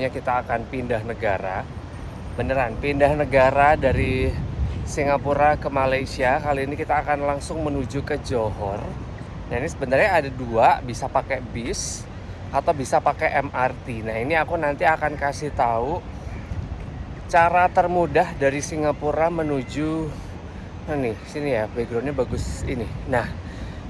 pokoknya kita akan pindah negara. Beneran, pindah negara dari Singapura ke Malaysia. Kali ini kita akan langsung menuju ke Johor. Nah ini sebenarnya ada dua, bisa pakai bis atau bisa pakai MRT. Nah ini aku nanti akan kasih tahu cara termudah dari Singapura menuju, nah nih sini ya, backgroundnya bagus ini. Nah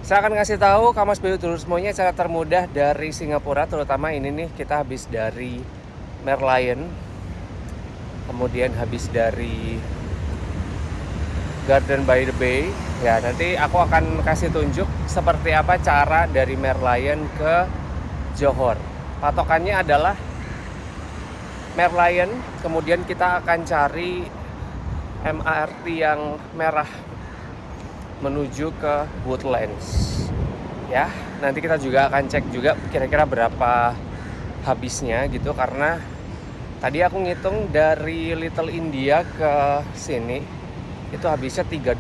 saya akan kasih tahu Kamas Bayu Dulur semuanya cara termudah dari Singapura, terutama ini nih, kita habis dari Merlion, kemudian habis dari Garden by the Bay. Ya nanti aku akan kasih tunjuk seperti apa cara dari Merlion ke Johor. Patokannya adalah Merlion, kemudian kita akan cari MRT yang merah menuju ke Woodlands. Ya, nanti kita juga akan cek juga kira-kira berapa habisnya gitu, karena tadi aku ngitung dari Little India ke sini itu habisnya $3.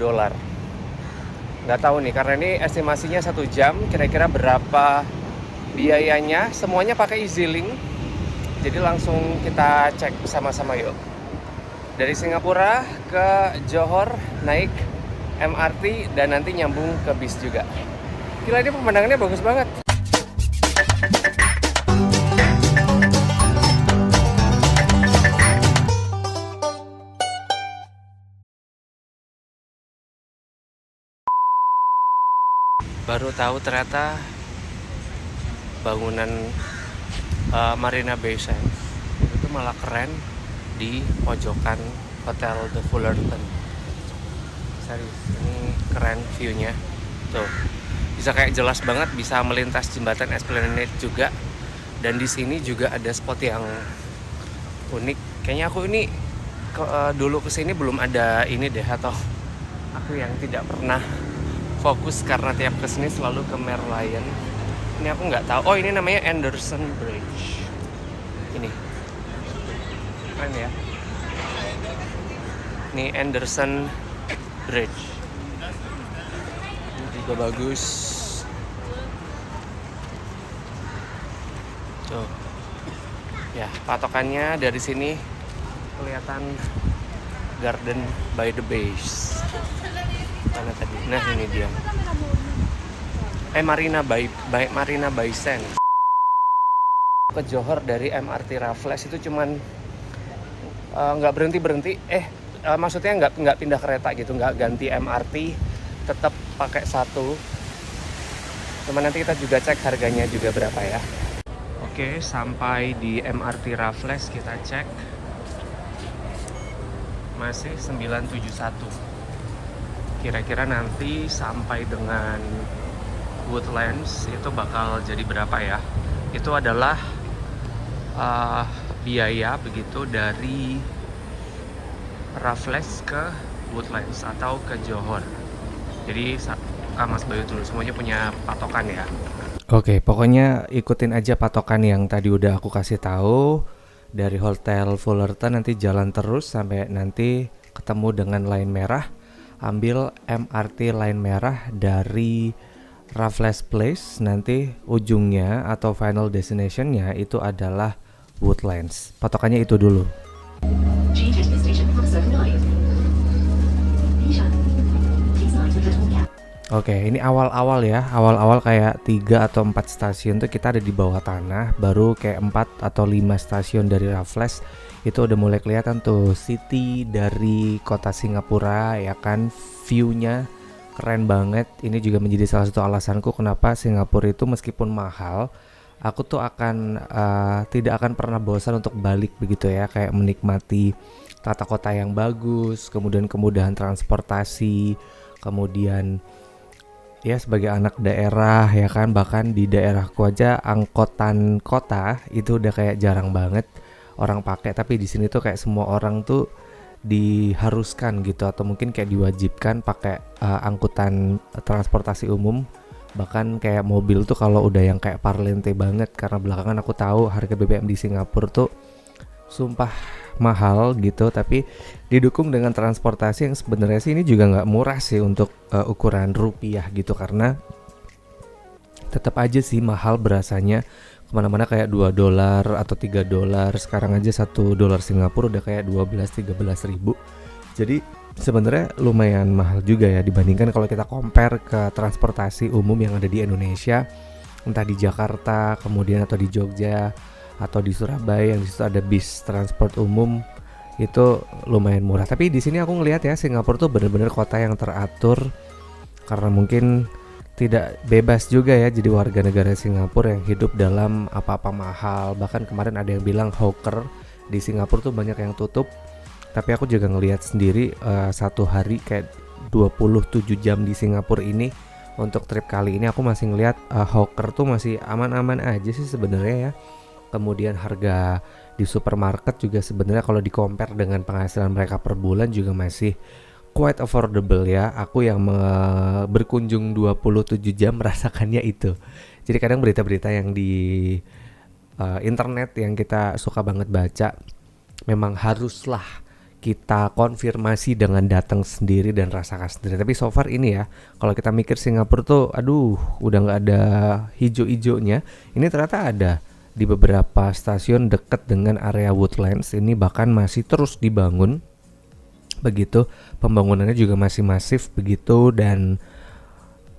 Nggak tahu nih, karena ini estimasinya 1 jam, kira-kira berapa biayanya. Semuanya pakai EasyLink, jadi langsung kita cek sama-sama yuk. Dari Singapura ke Johor naik MRT dan nanti nyambung ke bis juga. Gila, ini pemandangannya bagus banget. Baru tahu ternyata bangunan Marina Bay Sands itu malah keren di pojokan Hotel The Fullerton. Serius, ini keren view-nya. Tuh, bisa kayak jelas banget, bisa melintas jembatan Esplanade juga. Dan di sini juga ada spot yang unik. Kayaknya aku ini dulu kesini belum ada ini deh, atau aku yang tidak pernah fokus karena tiap kesini selalu ke Merlion. Ini aku nggak tahu. Oh, ini namanya Anderson Bridge. Ini keren ya. Ini Anderson Bridge. Ini juga bagus. Tuh. Ya, patokannya dari sini kelihatan Garden by the Bay. Mana tadi? Nah, ini dia. Marina Bay Sands. Ke Johor dari MRT Raffles itu cuman nggak berhenti. Maksudnya nggak pindah kereta gitu, nggak ganti MRT, tetap pakai satu. Cuma nanti kita juga cek harganya juga berapa ya. Oke, sampai di MRT Raffles kita cek masih 971. Kira-kira nanti sampai dengan Woodlands itu bakal jadi berapa ya? Itu adalah biaya begitu dari Raffles ke Woodlands atau ke Johor. Jadi Mas Bayu Dulur semuanya punya patokan ya. Oke, pokoknya ikutin aja patokan yang tadi udah aku kasih tahu. Dari Hotel Fullerton nanti jalan terus sampai nanti ketemu dengan line merah. Ambil MRT line merah dari Raffles Place, nanti ujungnya atau final destinationnya itu adalah Woodlands. Patokannya itu dulu. Oke, ini awal-awal ya. Awal-awal kayak 3 atau 4 stasiun tuh kita ada di bawah tanah. Baru kayak 4 atau 5 stasiun dari Raffles itu udah mulai kelihatan tuh city dari kota Singapura, ya kan. View-nya keren banget. Ini juga menjadi salah satu alasanku kenapa Singapura itu meskipun mahal, aku tuh tidak akan pernah bosan untuk balik begitu ya. Kayak menikmati tata kota yang bagus, kemudian kemudahan transportasi, kemudian ya sebagai anak daerah ya kan, bahkan di daerahku aja angkutan kota itu udah kayak jarang banget orang pakai, tapi di sini tuh kayak semua orang tuh diharuskan gitu, atau mungkin kayak diwajibkan pakai angkutan transportasi umum. Bahkan kayak mobil tuh kalau udah yang kayak parlente banget, karena belakangan aku tahu harga BBM di Singapura tuh sumpah mahal gitu, tapi didukung dengan transportasi yang sebenarnya sih ini juga nggak murah sih untuk ukuran rupiah gitu, karena tetap aja sih mahal berasanya kemana-mana kayak $2 atau $3. Sekarang aja $1 Singapura udah kayak 12-13 ribu. Jadi sebenarnya lumayan mahal juga ya dibandingkan kalau kita compare ke transportasi umum yang ada di Indonesia, entah di Jakarta kemudian atau di Jogja atau di Surabaya yang di situ ada bis transport umum, itu lumayan murah. Tapi di sini aku ngelihat ya, Singapura tuh bener-bener kota yang teratur karena mungkin tidak bebas juga ya jadi warga negara Singapura yang hidup dalam apa-apa mahal. Bahkan kemarin ada yang bilang hawker di Singapura tuh banyak yang tutup. Tapi aku juga ngelihat sendiri satu hari kayak 27 jam di Singapura ini. Untuk trip kali ini aku masih ngelihat hawker tuh masih aman-aman aja sih sebenarnya ya. Kemudian harga di supermarket juga sebenarnya kalau di-compare dengan penghasilan mereka per bulan juga masih quite affordable ya. Aku yang berkunjung 27 jam merasakannya itu. Jadi kadang berita-berita yang di internet yang kita suka banget baca, memang haruslah kita konfirmasi dengan datang sendiri dan rasakan sendiri. Tapi so far ini ya, kalau kita mikir Singapura tuh aduh udah gak ada hijau-hijaunya, ini ternyata ada di beberapa stasiun dekat dengan area Woodlands. Ini bahkan masih terus dibangun begitu, pembangunannya juga masih masif begitu. Dan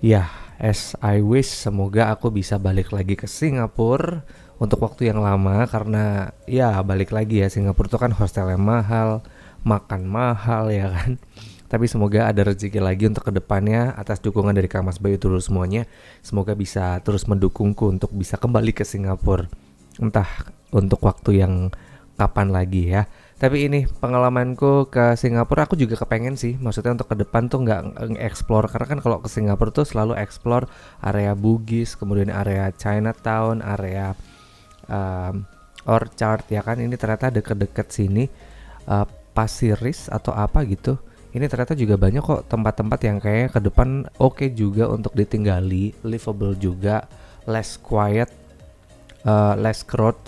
ya, as I wish, semoga aku bisa balik lagi ke Singapura untuk waktu yang lama. Karena ya balik lagi ya, Singapura tuh kan hostelnya mahal, makan mahal ya kan. Tapi semoga ada rezeki lagi untuk kedepannya atas dukungan dari Kak Mas Bayu dulu semuanya. Semoga bisa terus mendukungku untuk bisa kembali ke Singapura, entah untuk waktu yang kapan lagi ya. Tapi ini pengalamanku ke Singapura, aku juga kepengen sih, maksudnya untuk ke depan tuh nggak explore, karena kan kalau ke Singapura tuh selalu explore area Bugis, kemudian area Chinatown, area Orchard ya kan. Ini ternyata deket-deket sini, Pasir Ris atau apa gitu. Ini ternyata juga banyak kok tempat-tempat yang kayak ke depan oke juga untuk ditinggali, livable juga, less quiet, less crowd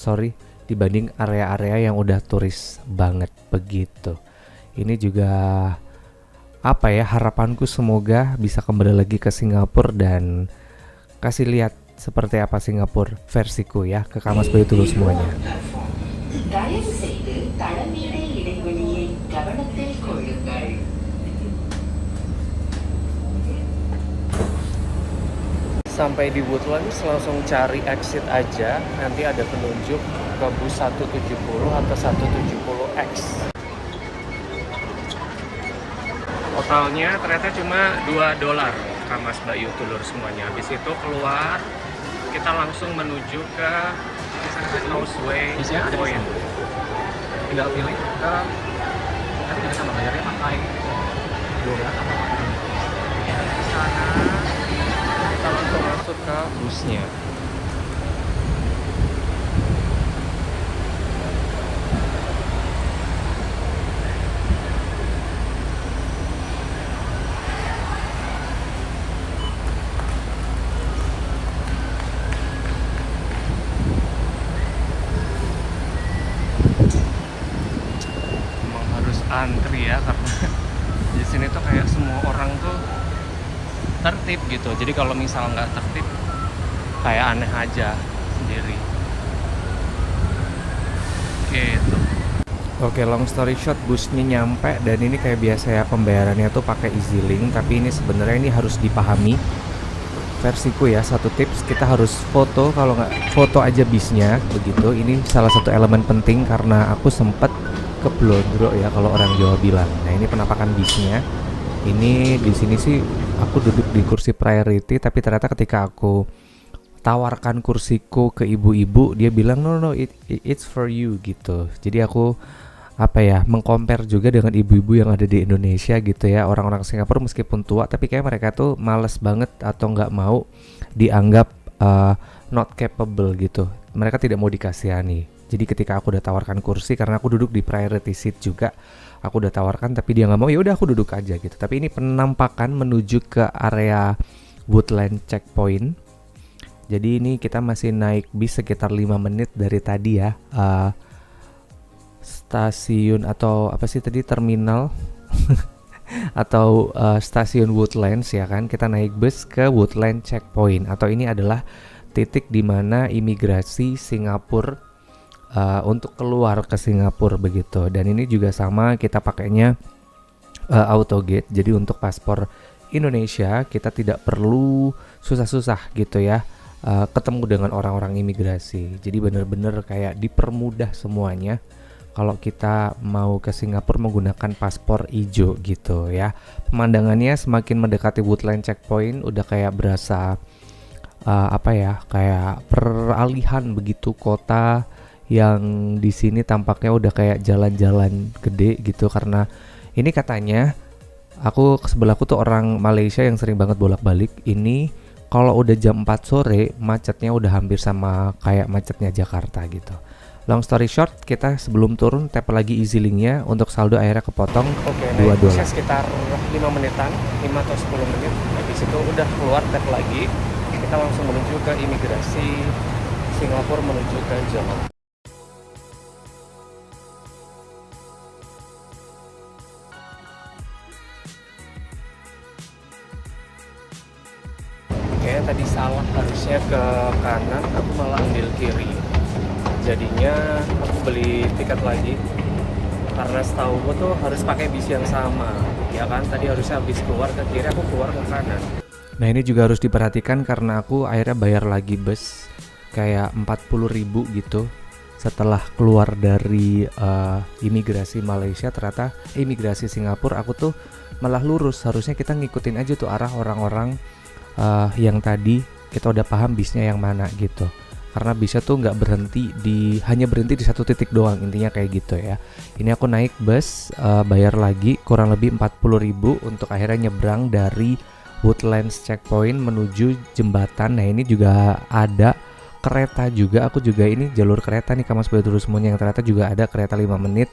dibanding area-area yang udah turis banget begitu. Ini juga apa ya, harapanku semoga bisa kembali lagi ke Singapura dan kasih lihat seperti apa Singapura versiku ya ke Kak Mas Bayu dulu semuanya. Sampai di Woodlands langsung cari exit aja, nanti ada penunjuk ke bus 170 atau 170X. Totalnya ternyata cuma $2 Kak Mas Bayu dulur semuanya. Habis itu keluar, kita langsung menuju ke Causeway Point. Tinggal pilih ke, nanti kita sama bayarnya pakai $12 atau di sana. Kita langsung masuk ke busnya. Emang harus antri ya, karena di sini tuh kayak semua orang tuh tertib gitu. Jadi kalau misal nggak tertib kayak aneh aja sendiri gitu. Oke, long story short, busnya nyampe dan ini kayak biasa ya, pembayarannya tuh pakai EasyLink. Tapi ini sebenarnya ini harus dipahami versiku ya. Satu tips, kita harus foto, kalau nggak foto aja bisnya begitu. Ini salah satu elemen penting karena aku sempet keblondro ya kalau orang Jawa bilang. Nah, ini penampakan bisnya. Ini di sini sih aku duduk di kursi priority, tapi ternyata ketika aku tawarkan kursiku ke ibu-ibu, dia bilang no, it's for you gitu. Jadi aku apa ya, mengcompare juga dengan ibu-ibu yang ada di Indonesia gitu ya. Orang-orang Singapura meskipun tua, tapi kayak mereka tuh males banget atau nggak mau dianggap not capable gitu. Mereka tidak mau dikasihani. Jadi ketika aku udah tawarkan kursi, karena aku duduk di priority seat juga, aku udah tawarkan tapi dia nggak mau, ya udah aku duduk aja gitu. Tapi ini penampakan menuju ke area Woodland Checkpoint. Jadi ini kita masih naik bis sekitar 5 menit dari tadi ya. Stasiun atau apa sih tadi, terminal atau stasiun Woodlands ya kan. Kita naik bus ke Woodland Checkpoint, atau ini adalah titik di mana imigrasi Singapura untuk keluar ke Singapura begitu. Dan ini juga sama, kita pakainya autogate. Jadi untuk paspor Indonesia kita tidak perlu susah-susah gitu ya ketemu dengan orang-orang imigrasi. Jadi bener-bener kayak dipermudah semuanya kalau kita mau ke Singapura menggunakan paspor hijau gitu ya. Pemandangannya semakin mendekati Woodland Checkpoint udah kayak berasa kayak peralihan begitu kota yang di sini tampaknya udah kayak jalan-jalan gede gitu, karena ini katanya sebelahku tuh orang Malaysia yang sering banget bolak-balik. Ini kalau udah jam 4 sore macetnya udah hampir sama kayak macetnya Jakarta gitu. Long story short, kita sebelum turun tap lagi EZ-Link-nya, untuk saldo akhirnya kepotong $2. Sekitar 5 menitan, 5 atau 10 menit. Habis itu udah keluar, tap lagi. Kita langsung menuju ke imigrasi Singapura menuju ke Johor. Kayaknya tadi salah, harusnya ke kanan, aku malah ambil kiri. Jadinya aku beli tiket lagi, karena setahu gue tuh harus pakai bis yang sama, ya kan? Tadi harusnya habis keluar ke kiri, aku keluar ke kanan. Nah ini juga harus diperhatikan karena aku akhirnya bayar lagi bus kayak 40.000 gitu. Setelah keluar dari imigrasi Malaysia, ternyata imigrasi Singapura aku tuh malah lurus. Harusnya kita ngikutin aja tuh arah orang-orang yang tadi kita udah paham bisnya yang mana gitu. Karena bisa tuh nggak hanya berhenti di satu titik doang, intinya kayak gitu ya. Ini aku naik bus, bayar lagi kurang lebih 40.000 untuk akhirnya nyebrang dari Woodlands Checkpoint menuju jembatan. Nah ini juga ada kereta juga, aku juga ini jalur kereta nih Kamas Bayu semuanya, yang ternyata juga ada kereta 5 menit.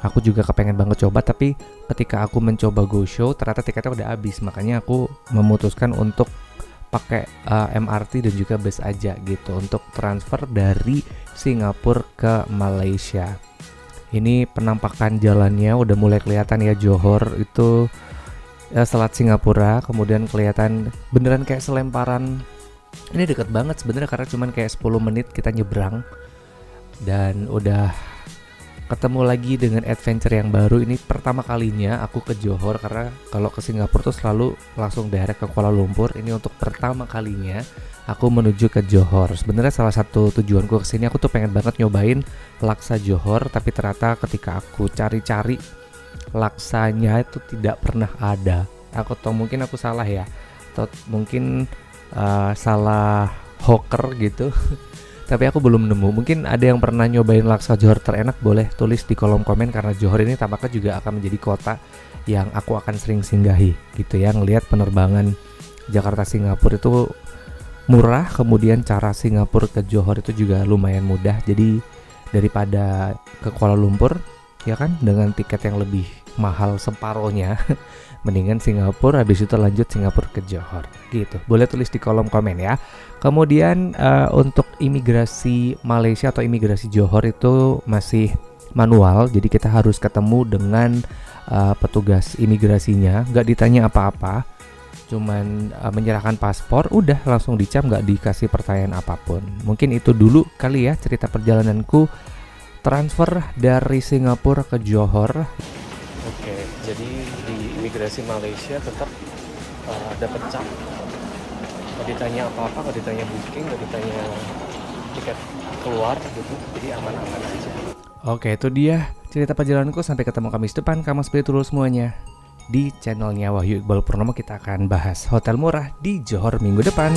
Aku juga kepengen banget coba, tapi ketika aku mencoba Go Show ternyata tiketnya udah habis, makanya aku memutuskan untuk pakai MRT dan juga bus aja gitu untuk transfer dari Singapura ke Malaysia. Ini penampakan jalannya udah mulai kelihatan ya, Johor itu Selat Singapura, kemudian kelihatan beneran kayak selemparan. Ini deket banget sebenarnya karena cuman kayak 10 menit kita nyebrang dan udah ketemu lagi dengan adventure yang baru. Ini pertama kalinya aku ke Johor, karena kalau ke Singapura tuh selalu langsung direct ke Kuala Lumpur. Ini untuk pertama kalinya aku menuju ke Johor. Sebenarnya salah satu tujuanku kesini, aku tuh pengen banget nyobain laksa Johor, tapi ternyata ketika aku cari-cari laksanya itu tidak pernah ada. Mungkin aku salah ya, atau mungkin salah hawker gitu. Tapi aku belum nemu. Mungkin ada yang pernah nyobain laksa Johor terenak, boleh tulis di kolom komen, karena Johor ini tampaknya juga akan menjadi kota yang aku akan sering singgahi gitu ya. Ngelihat penerbangan Jakarta Singapura itu murah, kemudian cara Singapura ke Johor itu juga lumayan mudah. Jadi daripada ke Kuala Lumpur ya kan dengan tiket yang lebih mahal separohnya, mendingan Singapura, habis itu lanjut Singapura ke Johor gitu. Boleh tulis di kolom komen ya. Kemudian untuk imigrasi Malaysia atau imigrasi Johor itu masih manual, jadi kita harus ketemu dengan petugas imigrasinya. Nggak ditanya apa-apa, cuman menyerahkan paspor, udah langsung dicap, nggak dikasih pertanyaan apapun. Mungkin itu dulu kali ya cerita perjalananku transfer dari Singapura ke Johor. Oke, jadi di imigrasi Malaysia tetap dapat cap. Nggak ditanya apa-apa, nggak ditanya booking, nggak ditanya tiket keluar gitu. Jadi aman-aman aja. Oke, itu dia cerita perjalananku. Sampai ketemu Kamis depan. Kamu seperti dulu semuanya. Di channelnya Wahyu Iqbal Purnomo kita akan bahas hotel murah di Johor minggu depan.